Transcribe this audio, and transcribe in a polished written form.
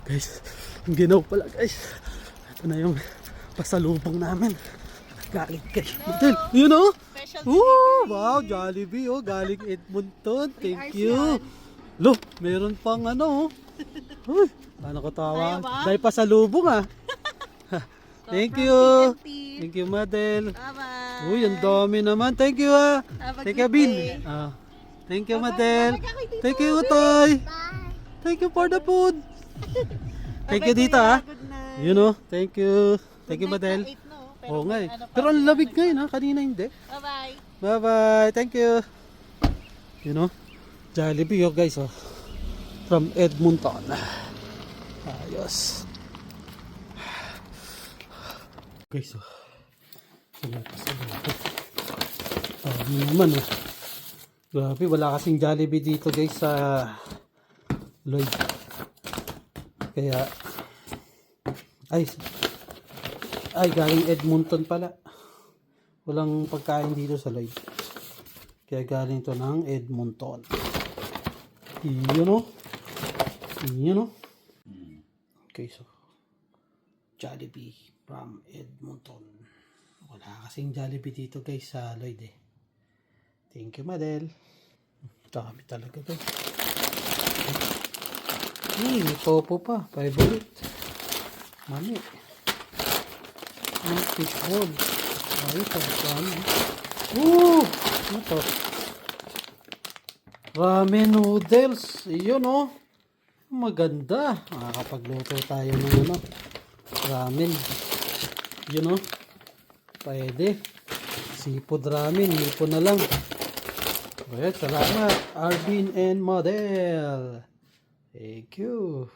Guys, ang ginaw pala guys. Ito na yung pasalubong namin. Galing kay Model. You know? Special Oh, wow, Jollibee oh, galing Edmonton. Thank you. Lo, meron pang ano oh. Uy, paano ko tawa? Ayaw ba? Dahil pasalubong ah. Thank you. Thank you, Model. Bye-bye. Uy, ang dami naman. Thank you ah. Have a Thank good you, Bin. day. Thank you, Model. Thank you, Utoy. Thank you for the food. Thank you, dito ah. Good night. You know, thank you. Thank you, Good Model. night na 8, no? Oo nga eh. ano pa, Pero ang lamig ngayon ha, kanina hindi. Bye-bye. Bye-bye. Thank you. You know, Jollibee oh guys oh. From Edmonton. Ayos. Guys oh. Sabi naman oh. Grabe, wala kasing Jollibee dito guys sa Lloyd. Kaya ay galing Edmonton pala. Walang pagkain dito sa Lloyd. Kaya galing to ng Edmonton. You know? You know? Okay, so Jollibee from Edmonton. Wala kasing Jollibee dito guys sa Lloyd eh. Thank you, Model. Dami talaga guys. May topo pa. Favorite. Mami. Fishball. Ayos ang dami. Ano to? Ramen noodles. Iyon oh. Maganda. Makakapagluto tayo ng ano. Ramen. Yun oh. Pwede. Seafood ramen. Hipo na lang. Alright, salamat. Arvin and Model. Thank you.